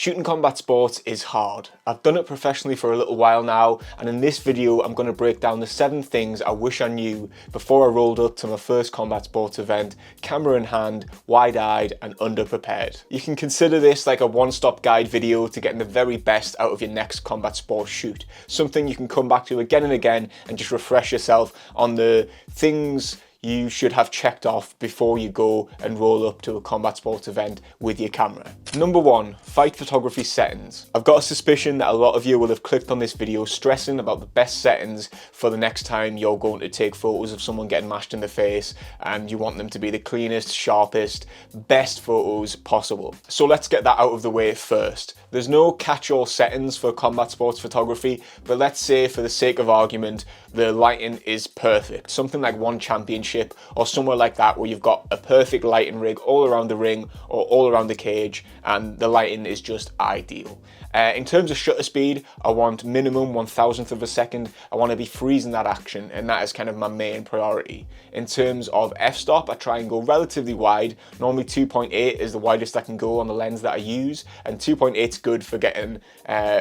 Shooting combat sports is hard. I've done it professionally for a little while now, and in this video I'm going to break down the 7 things I wish I knew before I rolled up to my first combat sports event, camera in hand, wide-eyed and underprepared. You can consider this like a one-stop guide video to getting the very best out of your next combat sports shoot. Something you can come back to again and again and just refresh yourself on the things you should have checked off before you go and roll up to a combat sports event with your camera. Number 1, fight photography settings. I've got a suspicion that a lot of you will have clicked on this video stressing about the best settings for the next time you're going to take photos of someone getting mashed in the face, and you want them to be the cleanest, sharpest, best photos possible. So let's get that out of the way first. There's no catch-all settings for combat sports photography, but let's say for the sake of argument, the lighting is perfect. Something like One Championship or somewhere like that where you've got a perfect lighting rig all around the ring or all around the cage and the lighting is just ideal. In terms of shutter speed, I want minimum 1,000th of a second. I want to be freezing that action, and that is kind of my main priority. In terms of f-stop, I try and go relatively wide. Normally 2.8 is the widest I can go on the lens that I use, and 2.8 is good for getting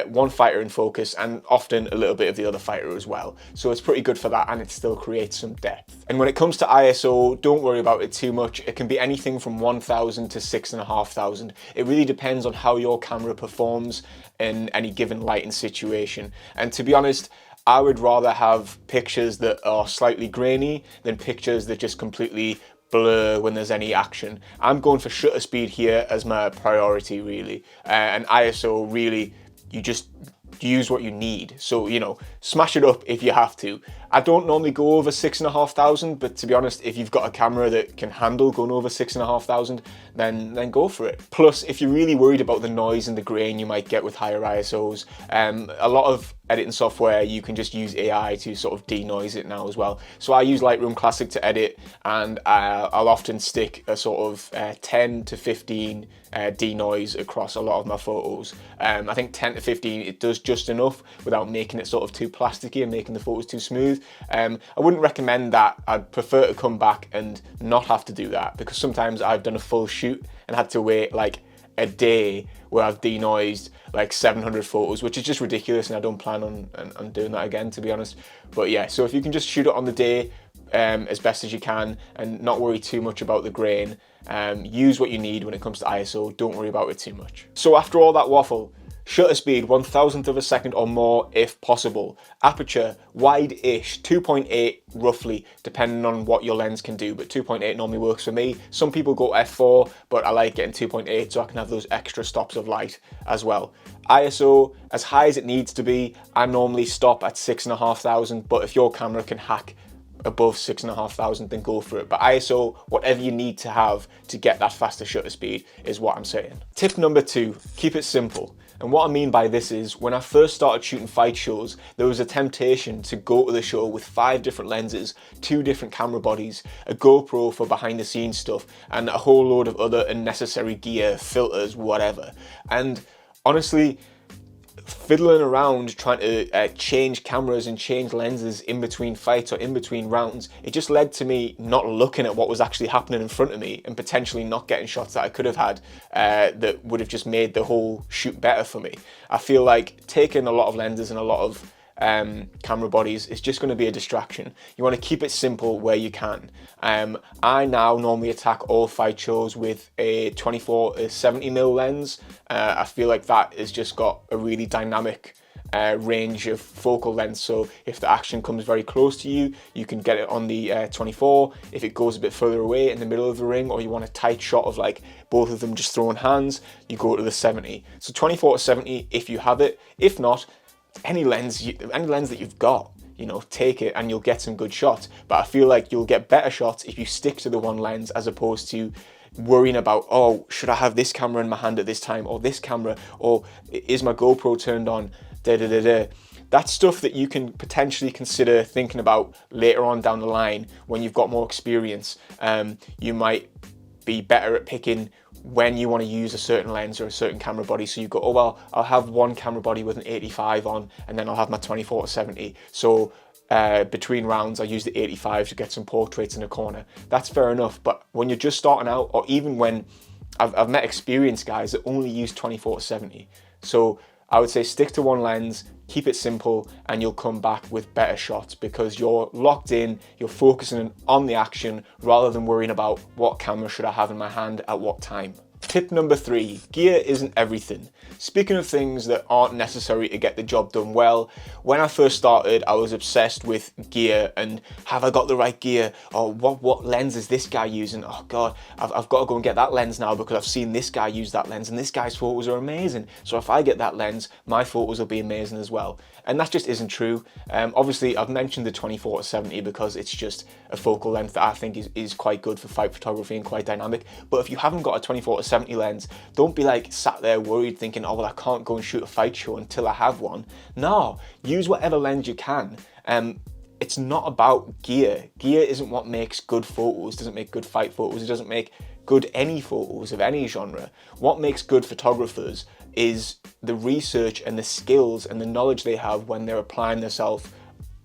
one fighter in focus and often a little bit of the other fighter as well. So it's pretty good for that, and it still creates some depth. And when it comes to ISO, don't worry about it too much. It can be anything from 1,000 to 6,500. It really depends on how your camera performs in any given lighting situation. And to be honest, I would rather have pictures that are slightly grainy than pictures that just completely blur when there's any action. I'm going for shutter speed here as my priority really, and ISO really, you just use what you need. So, you know, smash it up if you have to. I don't normally go over 6,500, but to be honest, if you've got a camera that can handle going over 6,500, then go for it. Plus, if you're really worried about the noise and the grain you might get with higher ISOs, a lot of editing software, you can just use AI to sort of denoise it now as well. So I use Lightroom Classic to edit, and I'll often stick a sort of 10 to 15 denoise across a lot of my photos. I think 10 to 15, it does just enough without making it sort of too plasticky and making the photos too smooth. I wouldn't recommend that. I'd prefer to come back and not have to do that, because sometimes I've done a full shoot and had to wait like a day where I've denoised like 700 photos, which is just ridiculous, and I don't plan on doing that again, to be honest. But yeah, so if you can just shoot it on the day as best as you can and not worry too much about the grain, use what you need when it comes to ISO, don't worry about it too much. So after all that waffle, shutter speed 1,000th of a second or more if possible. Aperture wide-ish, 2.8 roughly, depending on what your lens can do, but 2.8 normally works for me. Some people go f4, but I like getting 2.8 so I can have those extra stops of light as well. ISO as high as it needs to be. I normally stop at 6,500, but if your camera can hack above 6,500, then go for it. But ISO, whatever you need to have to get that faster shutter speed is what I'm saying. Tip number 2, keep it simple. And what I mean by this is, when I first started shooting fight shows, there was a temptation to go to the show with 5 different lenses, 2 different camera bodies, a GoPro for behind the scenes stuff, and a whole load of other unnecessary gear, filters, whatever. And honestly, fiddling around trying to change cameras and change lenses in between fights or in between rounds, it just led to me not looking at what was actually happening in front of me and potentially not getting shots that I could have had that would have just made the whole shoot better for me. I feel like taking a lot of lenses and a lot of camera bodies is just going to be a distraction. You want to keep it simple where you can. I now normally attack all fight shows with a 24-70mm lens. I feel like that has just got a really dynamic range of focal length, so if the action comes very close to you, you can get it on the 24. If it goes a bit further away in the middle of the ring, or you want a tight shot of like both of them just throwing hands, you go to the 70. So 24-70 if you have it. If not, any lens that you've got, you know, take it and you'll get some good shots. But I feel like you'll get better shots if you stick to the one lens, as opposed to worrying about, oh, should I have this camera in my hand at this time, or this camera, or is my GoPro turned on, That's stuff that you can potentially consider thinking about later on down the line when you've got more experience. You might be better at picking when you want to use a certain lens or a certain camera body. So you go, oh well, I'll have one camera body with an 85 on, and then I'll have my 24-70. So between rounds, I use the 85 to get some portraits in a corner. That's fair enough. But when you're just starting out, or even when I've met experienced guys that only use 24-70. So I would say stick to one lens, keep it simple, and you'll come back with better shots because you're locked in, you're focusing on the action rather than worrying about what camera should I have in my hand at what time. Tip number 3, gear isn't everything. Speaking of things that aren't necessary to get the job done well, when I first started, I was obsessed with gear and have I got the right gear? Or what lens is this guy using? Oh God, I've got to go and get that lens now because I've seen this guy use that lens and this guy's photos are amazing. So if I get that lens, my photos will be amazing as well. And that just isn't true. Obviously, I've mentioned the 24-70 because it's just a focal length that I think is quite good for fight photography and quite dynamic. But if you haven't got a 24-70 lens, don't be like sat there worried thinking, oh well, I can't go and shoot a fight show until I have one. No, use whatever lens you can. It's not about gear. Gear isn't what makes good photos, doesn't make good fight photos, it doesn't make good any photos of any genre. What makes good photographers is the research and the skills and the knowledge they have when they're applying themselves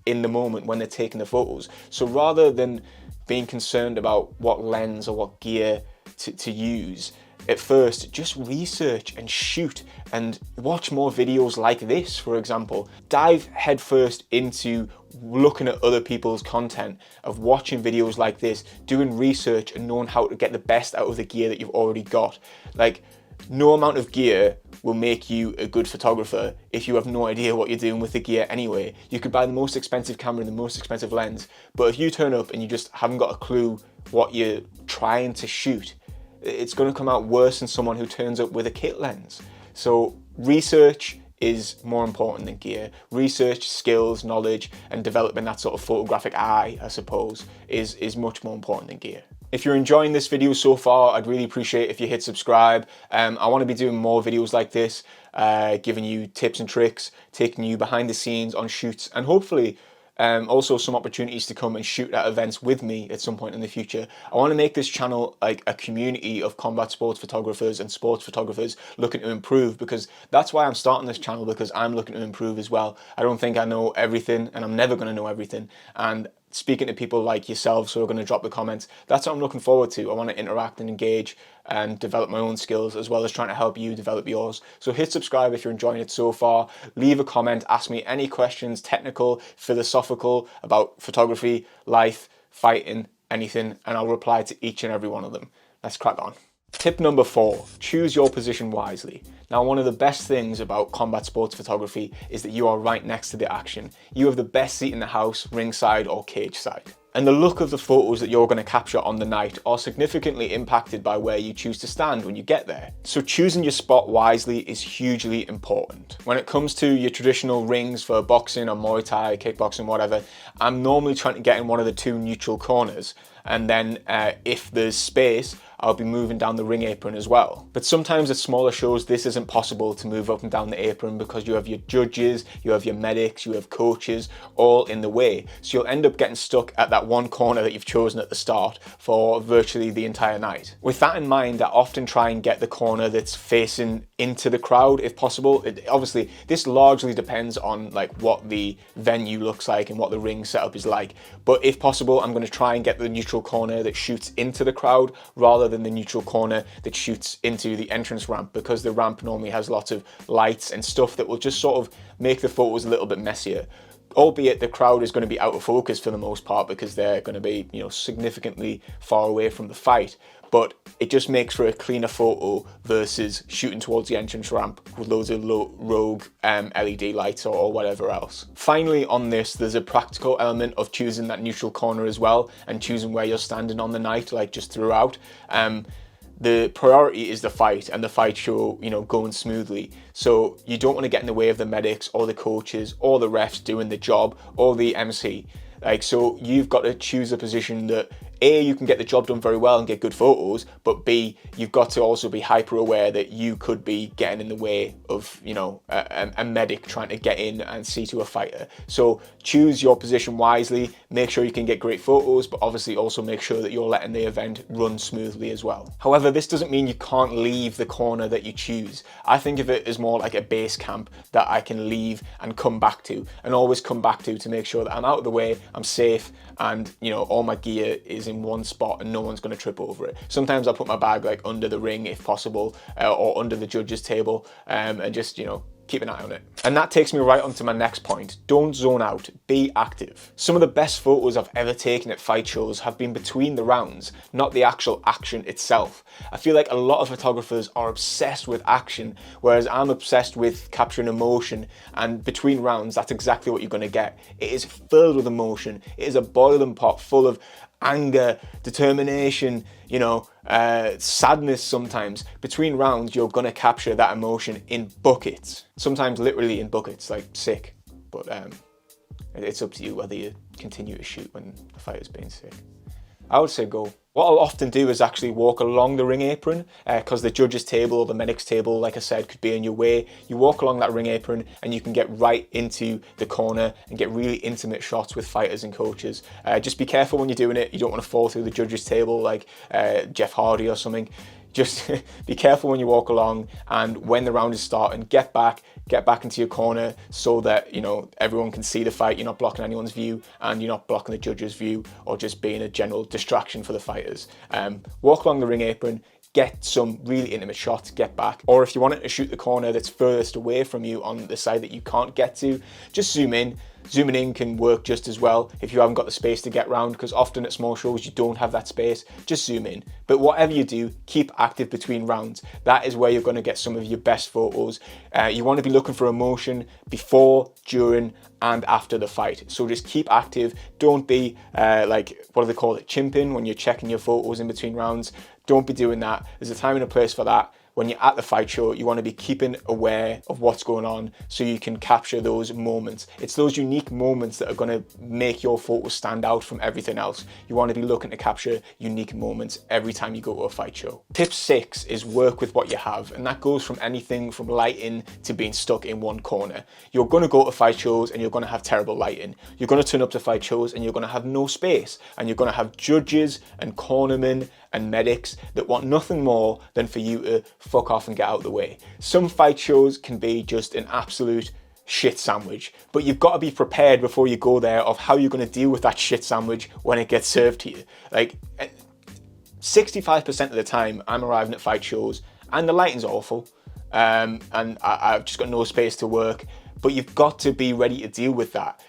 in the moment when they're taking the photos. So rather than being concerned about what lens or what gear to use, at first, just research and shoot and watch more videos like this, for example. Dive headfirst into looking at other people's content, of watching videos like this, doing research and knowing how to get the best out of the gear that you've already got. Like, no amount of gear will make you a good photographer if you have no idea what you're doing with the gear anyway. You could buy the most expensive camera and the most expensive lens, but if you turn up and you just haven't got a clue what you're trying to shoot, it's going to come out worse than someone who turns up with a kit lens. So research is more important than gear. Research, skills, knowledge, and developing that sort of photographic eye, I suppose, is much more important than gear. If you're enjoying this video so far, I'd really appreciate if you hit subscribe. I want to be doing more videos like this, giving you tips and tricks, taking you behind the scenes on shoots, and hopefully also some opportunities to come and shoot at events with me at some point in the future. I want to make this channel like a community of combat sports photographers and sports photographers looking to improve, because that's why I'm starting this channel, because I'm looking to improve as well. I don't think I know everything, and I'm never going to know everything. And speaking to people like yourselves who are going to drop the comments, that's what I'm looking forward to. I want to interact and engage and develop my own skills as well as trying to help you develop yours. So hit subscribe if you're enjoying it so far. Leave a comment, ask me any questions, technical, philosophical, about photography, life, fighting, anything, and I'll reply to each and every one of them. Let's crack on. Tip number 4, choose your position wisely. Now, one of the best things about combat sports photography is that you are right next to the action. You have the best seat in the house, ringside or cage side. And the look of the photos that you're going to capture on the night are significantly impacted by where you choose to stand when you get there. So choosing your spot wisely is hugely important. When it comes to your traditional rings for boxing or Muay Thai, kickboxing, whatever, I'm normally trying to get in one of the 2 neutral corners. And then if there's space, I'll be moving down the ring apron as well. But sometimes at smaller shows, this isn't possible to move up and down the apron because you have your judges, you have your medics, you have coaches, all in the way. So you'll end up getting stuck at that one corner that you've chosen at the start for virtually the entire night. With that in mind, I often try and get the corner that's facing into the crowd if possible. Obviously, this largely depends on like what the venue looks like and what the ring setup is like. But if possible, I'm going to try and get the neutral corner that shoots into the crowd rather than the neutral corner that shoots into the entrance ramp, because the ramp normally has lots of lights and stuff that will just sort of make the photos a little bit messier. Albeit the crowd is going to be out of focus for the most part because they're going to be, significantly far away from the fight. But it just makes for a cleaner photo versus shooting towards the entrance ramp with loads of rogue LED lights or whatever else. Finally on this, there's a practical element of choosing that neutral corner as well and choosing where you're standing on the night, like just throughout. The priority is the fight and the fight show, going smoothly. So you don't want to get in the way of the medics or the coaches or the refs doing the job or the MC. So you've got to choose a position that A, you can get the job done very well and get good photos, but B, you've got to also be hyper aware that you could be getting in the way of, a medic trying to get in and see to a fighter. So choose your position wisely, make sure you can get great photos, but obviously also make sure that you're letting the event run smoothly as well. However, this doesn't mean you can't leave the corner that you choose. I think of it as more like a base camp that I can leave and come back to, and always come back to make sure that I'm out of the way, I'm safe, and all my gear is in one spot and no one's going to trip over it. Sometimes I put my bag like under the ring if possible, or under the judges table, and just, you know, keep an eye on it. And that takes me right on to my next point. Don't zone out, be active. Some of the best photos I've ever taken at fight shows have been between the rounds, not the actual action itself. I feel like a lot of photographers are obsessed with action, whereas I'm obsessed with capturing emotion, and between rounds, that's exactly what you're going to get. It is filled with emotion. It is a boiling pot full of anger, determination, you know, sadness sometimes. Between rounds, you're going to capture that emotion in buckets. Sometimes literally in buckets, like sick. But it's up to you whether you continue to shoot when the fighter's being sick. I would say go. What I'll often do is actually walk along the ring apron, because the judges table or the medics table, like I said, could be in your way. You walk along that ring apron and you can get right into the corner and get really intimate shots with fighters and coaches. Just be careful when you're doing it. You don't want to fall through the judges table like Jeff Hardy or something. Just be careful when you walk along, and when the round is starting, get back into your corner so that, you know, everyone can see the fight. You're not blocking anyone's view, and you're not blocking the judge's view or just being a general distraction for the fighters. Walk along the ring apron, get some really intimate shots, get back. Or if you wanted to shoot the corner that's furthest away from you on the side that you can't get to, just zoom in. Zooming in can work just as well if you haven't got the space to get round, because often at small shows you don't have that space. Just zoom in. But whatever you do, keep active between rounds. That is where you're going to get some of your best photos. You want to be looking for emotion before, during, and after the fight. So just keep active. Don't be like, what do they call it, chimping when you're checking your photos in between rounds. Don't be doing that. There's a time and a place for that. When you're at the fight show, you want to be keeping aware of what's going on so you can capture those moments. It's those unique moments that are going to make your photos stand out from everything else. You want to be looking to capture unique moments every time you go to a fight show. Tip 6 is work with what you have, and that goes from anything from lighting to being stuck in one corner. You're going to go to fight shows and you're going to have terrible lighting. You're going to turn up to fight shows and you're going to have no space, and you're going to have judges and cornermen and medics that want nothing more than for you to fuck off and get out of the way. Some fight shows can be just an absolute shit sandwich, but you've got to be prepared before you go there of how you're going to deal with that shit sandwich when it gets served to you. Like 65% of the time I'm arriving at fight shows and the lighting's awful, and I've just got no space to work, but you've got to be ready to deal with that.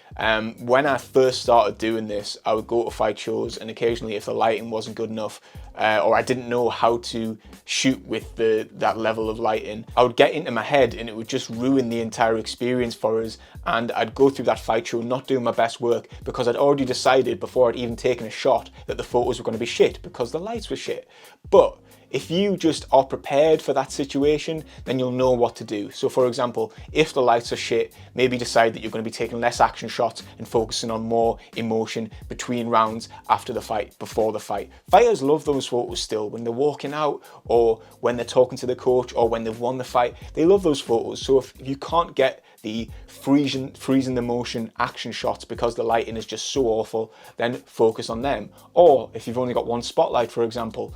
When I first started doing this, I would go to fight shows, and occasionally if the lighting wasn't good enough, or I didn't know how to shoot with that level of lighting, I would get into my head and it would just ruin the entire experience for us, and I'd go through that fight show not doing my best work because I'd already decided before I'd even taken a shot that the photos were going to be shit because the lights were shit. But if you just are prepared for that situation, then you'll know what to do. So for example, if the lights are shit, maybe decide that you're going to be taking less action shots and focusing on more emotion between rounds, after the fight, before the fight. Fighters love those photos still. When they're walking out, or when they're talking to the coach, or when they've won the fight, they love those photos. So if you can't get the freezing the motion action shots because the lighting is just so awful, then focus on them. Or if you've only got one spotlight, for example,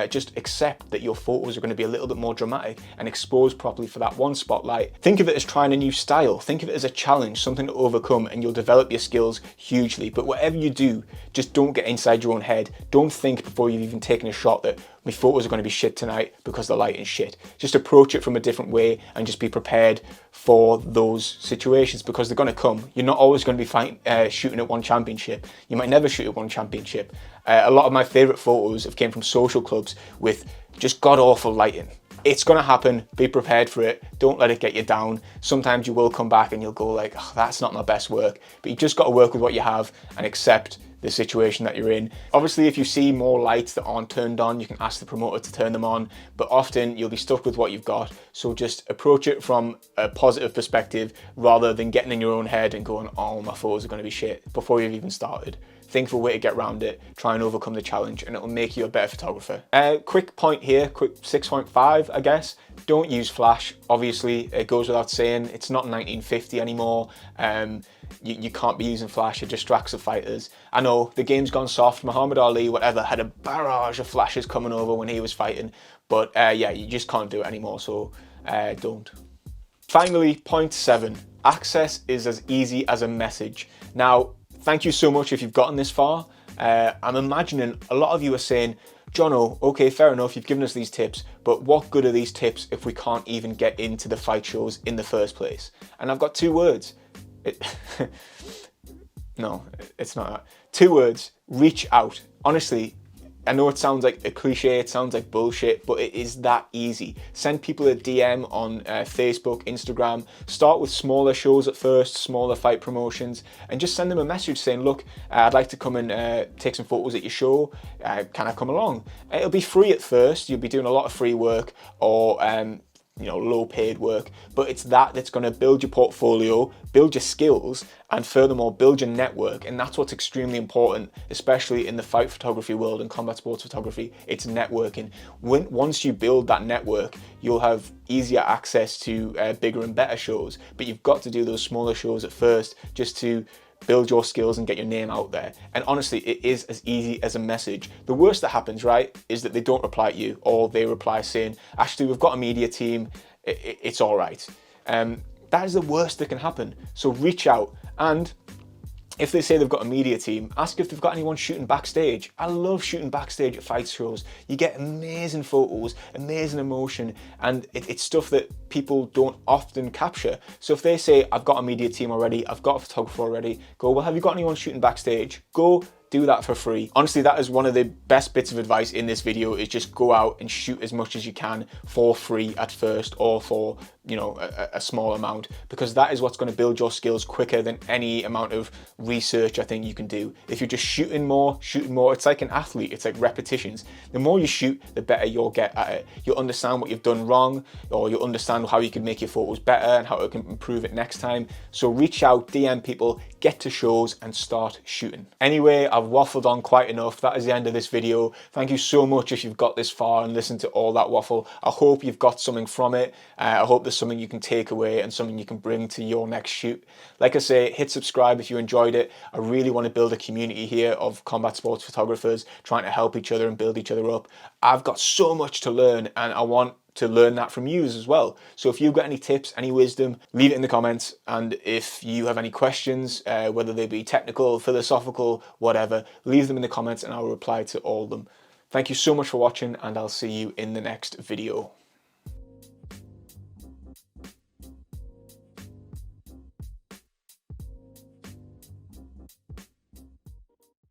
just accept that your photos are going to be a little bit more dramatic and exposed properly for that one spotlight. Think of it as trying a new style. Think of it as a challenge, something to overcome, and you'll develop your skills hugely. But whatever you do, just don't get inside your own head. Don't think before you've even taken a shot that my photos are going to be shit tonight because the lighting's shit. Just approach it from a different way and just be prepared for those situations, because they're going to come. You're not always going to be shooting at one championship. You might never shoot at one championship. A lot of my favourite photos have came from social clubs with just god-awful lighting. It's going to happen. Be prepared for it. Don't let it get you down. Sometimes you will come back and you'll go like, oh, that's not my best work. But you just got to work with what you have and accept the situation that you're in. Obviously, if you see more lights that aren't turned on, you can ask the promoter to turn them on, but often you'll be stuck with what you've got. So just approach it from a positive perspective rather than getting in your own head and going, oh, my photos are going to be shit, before you've even started. Think of a way to get around it, try and overcome the challenge, and it'll make you a better photographer. Quick point here, quick 6.5, I guess. Don't use flash. Obviously, it goes without saying, it's not 1950 anymore. You can't be using flash, it distracts the fighters. I know, the game's gone soft. Muhammad Ali, whatever, had a barrage of flashes coming over when he was fighting. But yeah, you just can't do it anymore, so don't. Finally, point 7. Access is as easy as a message. Now, thank you so much if you've gotten this far. I'm imagining a lot of you are saying, Johno, okay, fair enough, you've given us these tips, but what good are these tips if we can't even get into the fight shows in the first place? And I've got 2 words. No, it's not that. 2 words, reach out. Honestly, I know it sounds like a cliche, it sounds like bullshit, but it is that easy. Send people a DM on Facebook, Instagram. Start with smaller shows at first, smaller fight promotions, and just send them a message saying, look, I'd like to come and take some photos at your show. Can I come along? It'll be free at first. You'll be doing a lot of free work or low paid work, but it's that's going to build your portfolio, build your skills, and furthermore build your network. And that's what's extremely important, especially in the fight photography world and combat sports photography. It's networking. Once you build that network, you'll have easier access to bigger and better shows, but you've got to do those smaller shows at first just to build your skills and get your name out there. And honestly, it is as easy as a message. The worst that happens, right, is that they don't reply to you, or they reply saying, actually, we've got a media team, it's all right. That is the worst that can happen. So reach out, and if they say they've got a media team, ask if they've got anyone shooting backstage. I love shooting backstage at fight shows. You get amazing photos, amazing emotion, and it's stuff that people don't often capture. So if they say, I've got a media team already, I've got a photographer already, go, well, have you got anyone shooting backstage? Go do that for free. Honestly, that is one of the best bits of advice in this video, is just go out and shoot as much as you can for free at first, or for a small amount, because that is what's going to build your skills quicker than any amount of research I think you can do. If you're just shooting more, it's like an athlete, it's like repetitions. The more you shoot, the better you'll get at it. You'll understand what you've done wrong, or you'll understand how you can make your photos better and how you can improve it next time. So reach out, DM people, get to shows and start shooting. Anyway, I've waffled on quite enough. That is the end of this video. Thank you so much if you've got this far and listened to all that waffle. I hope you've got something from it. I hope there's something you can take away and something you can bring to your next shoot. Like I say, hit subscribe if you enjoyed it. I really want to build a community here of combat sports photographers trying to help each other and build each other up. I've got so much to learn, and I want to learn that from you as well. So if you've got any tips, any wisdom, leave it in the comments. And if you have any questions, whether they be technical, philosophical, whatever, leave them in the comments and I'll reply to all of them. Thank you so much for watching, and I'll see you in the next video.